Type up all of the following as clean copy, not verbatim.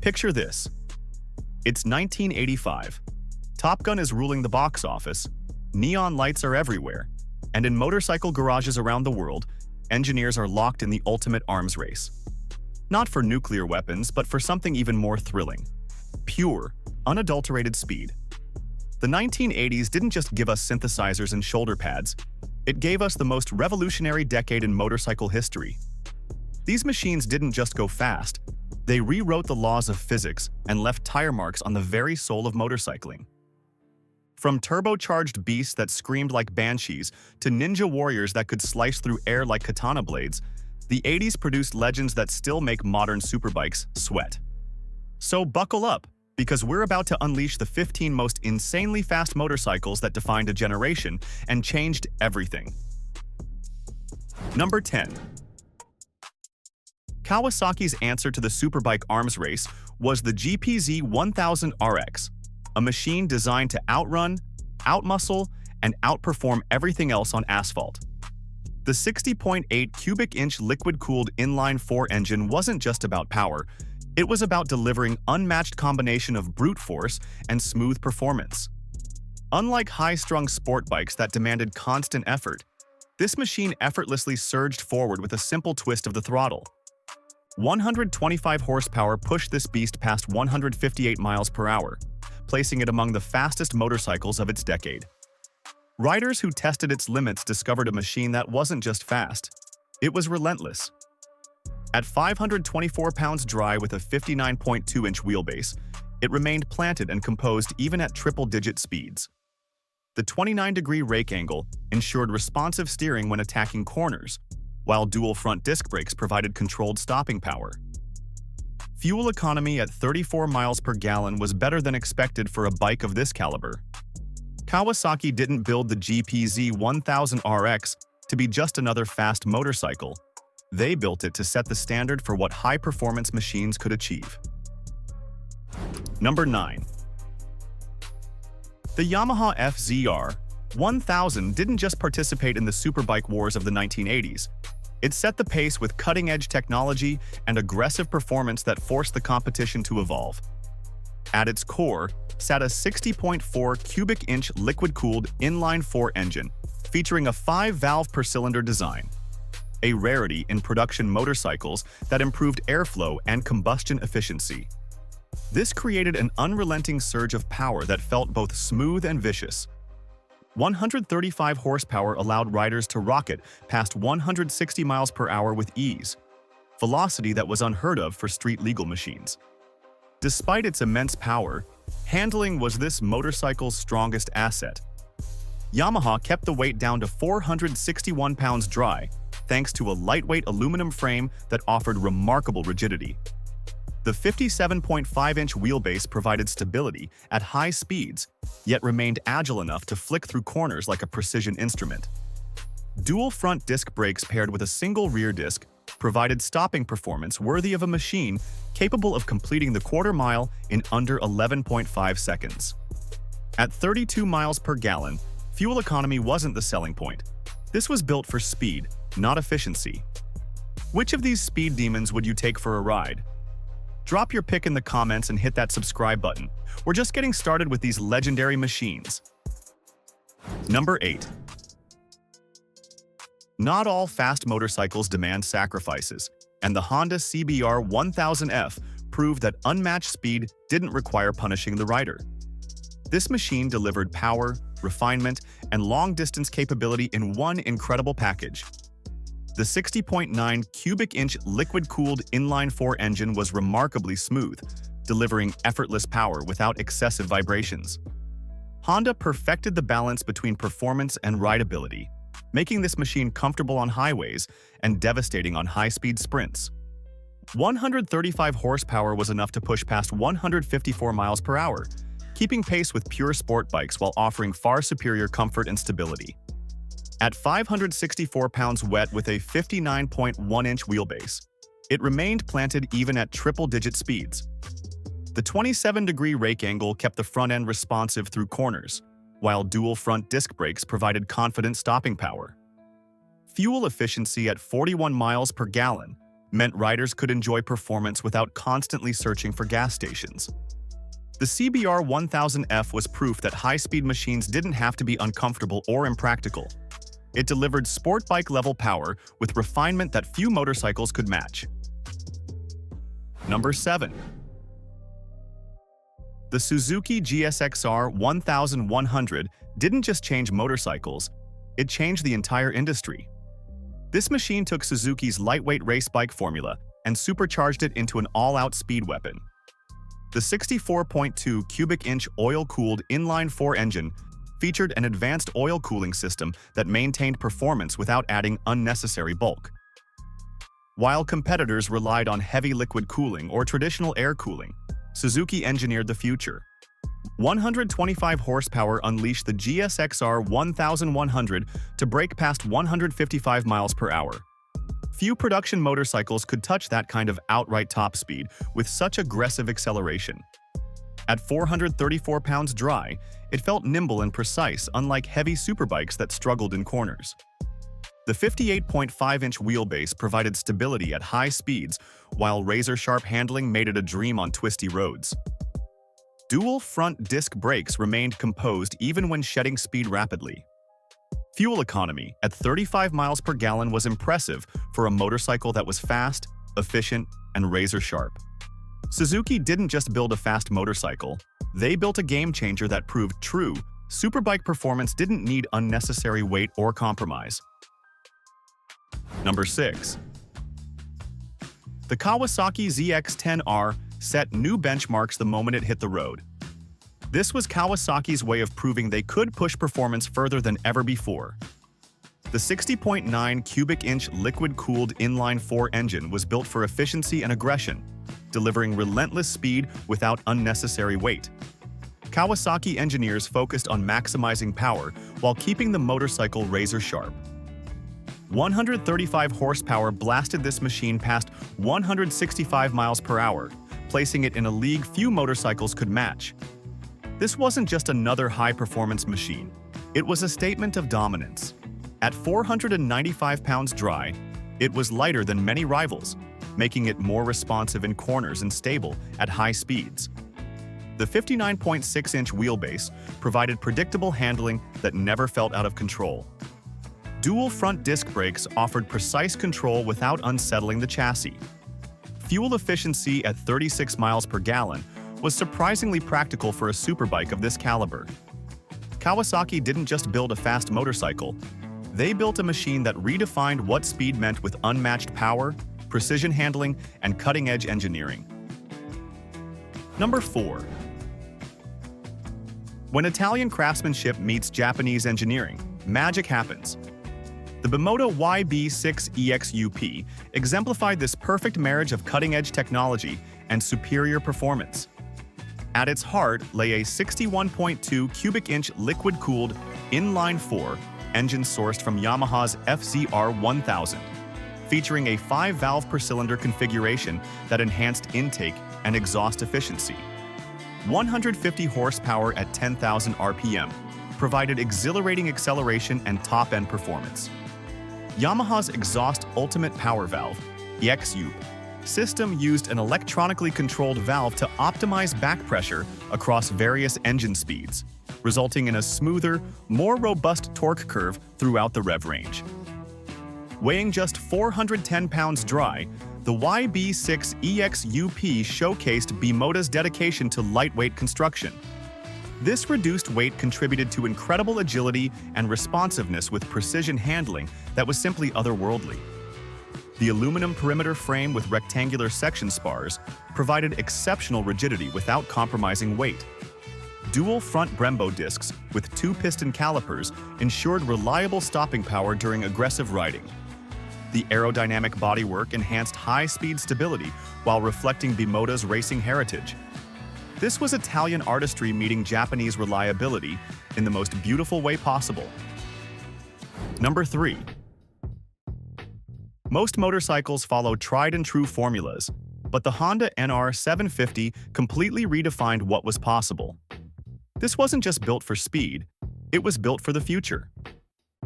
Picture this. It's 1985. Top Gun is ruling the box office, neon lights are everywhere, and in motorcycle garages around the world, engineers are locked in the ultimate arms race. Not for nuclear weapons, but for something even more thrilling. Pure, unadulterated speed. The 1980s didn't just give us synthesizers and shoulder pads, it gave us the most revolutionary decade in motorcycle history. These machines didn't just go fast, they rewrote the laws of physics and left tire marks on the very soul of motorcycling. From turbocharged beasts that screamed like banshees to ninja warriors that could slice through air like katana blades, the 80s produced legends that still make modern superbikes sweat. So buckle up, because we're about to unleash the 15 most insanely fast motorcycles that defined a generation and changed everything. Number 10. Kawasaki's answer to the superbike arms race was the GPZ 1000 RX, a machine designed to outrun, outmuscle, and outperform everything else on asphalt. The 60.8 cubic inch liquid-cooled inline-4 engine wasn't just about power, it was about delivering unmatched combination of brute force and smooth performance. Unlike high-strung sport bikes that demanded constant effort, this machine effortlessly surged forward with a simple twist of the throttle. 125 horsepower pushed this beast past 158 miles per hour, placing it among the fastest motorcycles of its decade. Riders who tested its limits discovered a machine that wasn't just fast, it was relentless. At 524 pounds dry with a 59.2-inch wheelbase, it remained planted and composed even at triple-digit speeds. The 29-degree rake angle ensured responsive steering when attacking corners, while dual front disc brakes provided controlled stopping power. Fuel economy at 34 miles per gallon was better than expected for a bike of this caliber. Kawasaki didn't build the GPZ 1000 RX to be just another fast motorcycle. They built it to set the standard for what high-performance machines could achieve. Number 9. The Yamaha FZR 1000 didn't just participate in the superbike wars of the 1980s. It set the pace with cutting-edge technology and aggressive performance that forced the competition to evolve. At its core sat a 60.4 cubic inch liquid-cooled inline-4 engine, featuring a 5-valve per-cylinder design, a rarity in production motorcycles that improved airflow and combustion efficiency. This created an unrelenting surge of power that felt both smooth and vicious. 135 horsepower allowed riders to rocket past 160 miles per hour with ease, velocity that was unheard of for street-legal machines. Despite its immense power, handling was this motorcycle's strongest asset. Yamaha kept the weight down to 461 pounds dry, thanks to a lightweight aluminum frame that offered remarkable rigidity. The 57.5-inch wheelbase provided stability at high speeds, yet remained agile enough to flick through corners like a precision instrument. Dual front disc brakes paired with a single rear disc provided stopping performance worthy of a machine capable of completing the quarter mile in under 11.5 seconds. At 32 miles per gallon, fuel economy wasn't the selling point. This was built for speed, not efficiency. Which of these speed demons would you take for a ride? Drop your pick in the comments and hit that subscribe button. We're just getting started with these legendary machines. Number 8. Not all fast motorcycles demand sacrifices, and the Honda CBR 1000F proved that unmatched speed didn't require punishing the rider. This machine delivered power, refinement, and long-distance capability in one incredible package. The 60.9 cubic inch liquid-cooled inline-4 engine was remarkably smooth, delivering effortless power without excessive vibrations. Honda perfected the balance between performance and rideability, making this machine comfortable on highways and devastating on high-speed sprints. 135 horsepower was enough to push past 154 miles per hour, keeping pace with pure sport bikes while offering far superior comfort and stability. At 564 pounds wet with a 59.1-inch wheelbase, it remained planted even at triple-digit speeds. The 27-degree rake angle kept the front end responsive through corners, while dual front disc brakes provided confident stopping power. Fuel efficiency at 41 miles per gallon meant riders could enjoy performance without constantly searching for gas stations. The CBR 1000F was proof that high-speed machines didn't have to be uncomfortable or impractical. It delivered sport bike-level power with refinement that few motorcycles could match. Number 7. The Suzuki GSX-R 1100 didn't just change motorcycles, it changed the entire industry. This machine took Suzuki's lightweight race bike formula and supercharged it into an all-out speed weapon. The 64.2 cubic inch oil-cooled inline-4 engine featured an advanced oil cooling system that maintained performance without adding unnecessary bulk. While competitors relied on heavy liquid cooling or traditional air cooling, Suzuki engineered the future. 125 horsepower unleashed the GSX-R 1100 to break past 155 miles per hour. Few production motorcycles could touch that kind of outright top speed with such aggressive acceleration. At 434 pounds dry, it felt nimble and precise, unlike heavy superbikes that struggled in corners. The 58.5-inch wheelbase provided stability at high speeds, while razor-sharp handling made it a dream on twisty roads. Dual front disc brakes remained composed even when shedding speed rapidly. Fuel economy at 35 miles per gallon was impressive for a motorcycle that was fast, efficient, and razor-sharp. Suzuki didn't just build a fast motorcycle, they built a game-changer that proved true. Superbike performance didn't need unnecessary weight or compromise. Number 6. The Kawasaki ZX-10R set new benchmarks the moment it hit the road. This was Kawasaki's way of proving they could push performance further than ever before. The 60.9 cubic inch liquid-cooled inline-4 engine was built for efficiency and aggression, delivering relentless speed without unnecessary weight. Kawasaki engineers focused on maximizing power while keeping the motorcycle razor-sharp. 135 horsepower blasted this machine past 165 miles per hour, placing it in a league few motorcycles could match. This wasn't just another high-performance machine. It was a statement of dominance. At 495 pounds dry, it was lighter than many rivals, making it more responsive in corners and stable at high speeds. The 59.6-inch wheelbase provided predictable handling that never felt out of control. Dual front disc brakes offered precise control without unsettling the chassis. Fuel efficiency at 36 miles per gallon was surprisingly practical for a superbike of this caliber. Kawasaki didn't just build a fast motorcycle, they built a machine that redefined what speed meant with unmatched power, precision handling, and cutting-edge engineering. Number 4. When Italian craftsmanship meets Japanese engineering, magic happens. The Bimoto YB6EXUP exemplified this perfect marriage of cutting-edge technology and superior performance. At its heart lay a 61.2 cubic inch liquid-cooled inline-4 engine sourced from Yamaha's FZR 1000, featuring a 5-valve per cylinder configuration that enhanced intake and exhaust efficiency. 150 horsepower at 10,000 RPM provided exhilarating acceleration and top-end performance. Yamaha's Exhaust Ultimate Power Valve, EXUP, system used an electronically controlled valve to optimize back pressure across various engine speeds, resulting in a smoother, more robust torque curve throughout the rev range. Weighing just 410 pounds dry, the YB6EXUP showcased Bimoto's dedication to lightweight construction. This reduced weight contributed to incredible agility and responsiveness with precision handling that was simply otherworldly. The aluminum perimeter frame with rectangular section spars provided exceptional rigidity without compromising weight. Dual front Brembo discs with 2-piston calipers ensured reliable stopping power during aggressive riding. The aerodynamic bodywork enhanced high-speed stability while reflecting Bimoto's racing heritage. This was Italian artistry meeting Japanese reliability in the most beautiful way possible. Number 3. Most motorcycles follow tried-and-true formulas, but the Honda NR 750 completely redefined what was possible. This wasn't just built for speed, it was built for the future.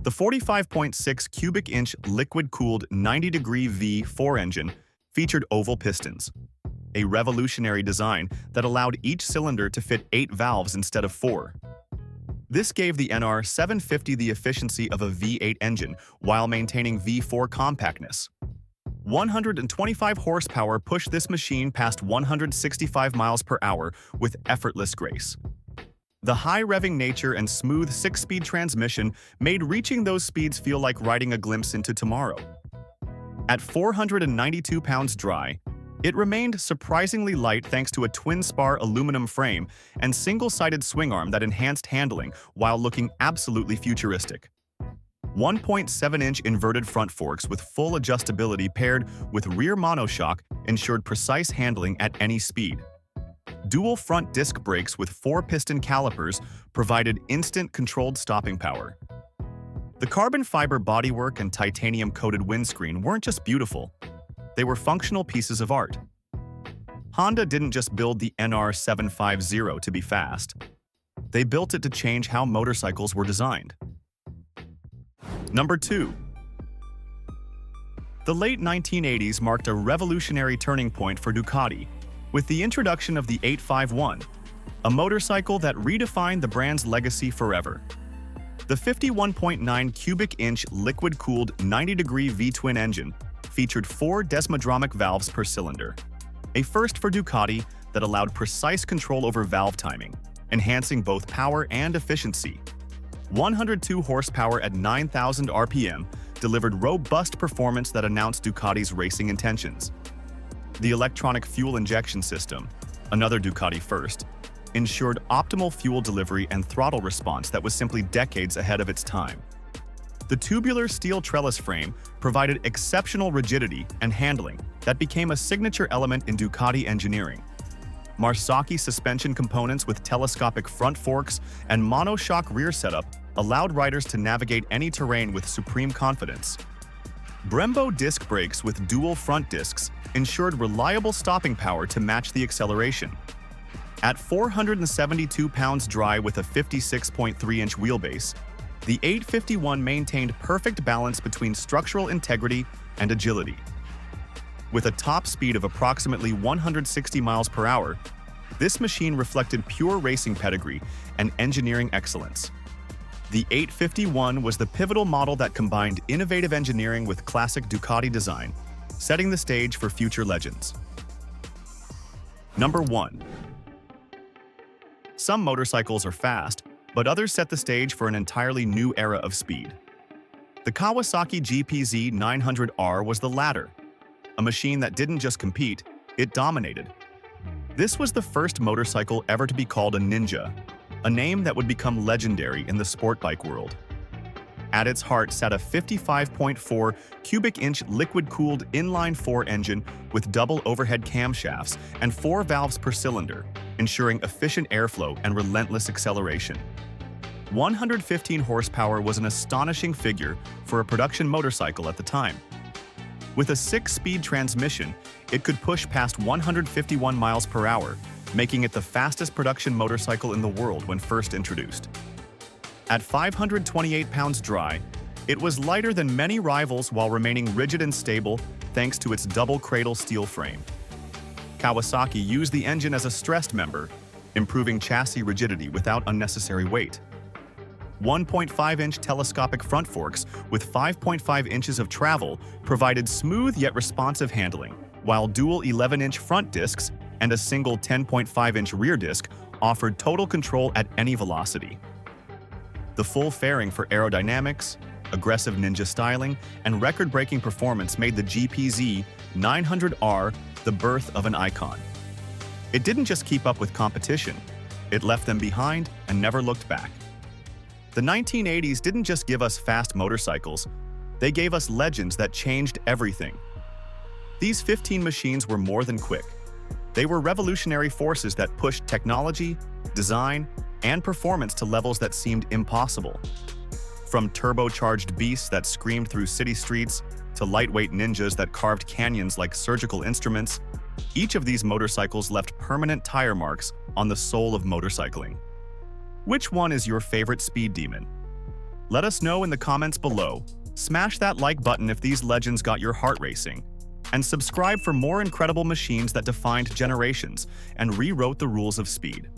The 45.6 cubic inch liquid-cooled 90-degree V4 engine featured oval pistons, a revolutionary design that allowed each cylinder to fit 8 valves instead of 4. This gave the NR 750 the efficiency of a V8 engine while maintaining V4 compactness. 125 horsepower pushed this machine past 165 miles per hour with effortless grace. The high-revving nature and smooth 6-speed transmission made reaching those speeds feel like riding a glimpse into tomorrow. At 492 pounds dry, it remained surprisingly light thanks to a twin-spar aluminum frame and single-sided swing arm that enhanced handling while looking absolutely futuristic. 1.7-inch inverted front forks with full adjustability paired with rear monoshock ensured precise handling at any speed. Dual front disc brakes with 4-piston calipers provided instant controlled stopping power. The carbon fiber bodywork and titanium-coated windscreen weren't just beautiful, they were functional pieces of art. Honda didn't just build the NR 750 to be fast. They built it to change how motorcycles were designed. Number 2. The late 1980s marked a revolutionary turning point for Ducati, with the introduction of the 851, a motorcycle that redefined the brand's legacy forever. The 51.9 cubic inch liquid-cooled 90-degree V-twin engine featured 4 desmodromic valves per cylinder, a first for Ducati that allowed precise control over valve timing, enhancing both power and efficiency. 102 horsepower at 9,000 RPM delivered robust performance that announced Ducati's racing intentions. The electronic fuel injection system, another Ducati first, ensured optimal fuel delivery and throttle response that was simply decades ahead of its time. The tubular steel trellis frame provided exceptional rigidity and handling that became a signature element in Ducati engineering. Marsocchi suspension components with telescopic front forks and monoshock rear setup allowed riders to navigate any terrain with supreme confidence. Brembo disc brakes with dual front discs ensured reliable stopping power to match the acceleration. At 472 pounds dry with a 56.3-inch wheelbase, the 851 maintained perfect balance between structural integrity and agility. With a top speed of approximately 160 miles per hour, this machine reflected pure racing pedigree and engineering excellence. The 851 was the pivotal model that combined innovative engineering with classic Ducati design, setting the stage for future legends. Number 1. Some motorcycles are fast, but others set the stage for an entirely new era of speed. The Kawasaki GPZ 900R was the latter, a machine that didn't just compete, it dominated. This was the first motorcycle ever to be called a Ninja, a name that would become legendary in the sport bike world. At its heart sat a 55.4 cubic inch liquid-cooled inline-4 engine with double overhead camshafts and 4 valves per cylinder, ensuring efficient airflow and relentless acceleration. 115 horsepower was an astonishing figure for a production motorcycle at the time. With a 6-speed transmission, it could push past 151 miles per hour, making it the fastest production motorcycle in the world when first introduced. At 528 pounds dry, it was lighter than many rivals while remaining rigid and stable thanks to its double cradle steel frame. Kawasaki used the engine as a stressed member, improving chassis rigidity without unnecessary weight. 1.5-inch telescopic front forks with 5.5 inches of travel provided smooth yet responsive handling, while dual 11-inch front discs and a single 10.5-inch rear disc offered total control at any velocity. The full fairing for aerodynamics, aggressive ninja styling, and record-breaking performance made the GPZ 900R the birth of an icon. It didn't just keep up with competition, it left them behind and never looked back. The 1980s didn't just give us fast motorcycles, they gave us legends that changed everything. These 15 machines were more than quick. They were revolutionary forces that pushed technology, design, and performance to levels that seemed impossible. From turbocharged beasts that screamed through city streets to lightweight ninjas that carved canyons like surgical instruments, each of these motorcycles left permanent tire marks on the soul of motorcycling. Which one is your favorite speed demon? Let us know in the comments below. Smash that like button if these legends got your heart racing. and subscribe for more incredible machines that defined generations and rewrote the rules of speed.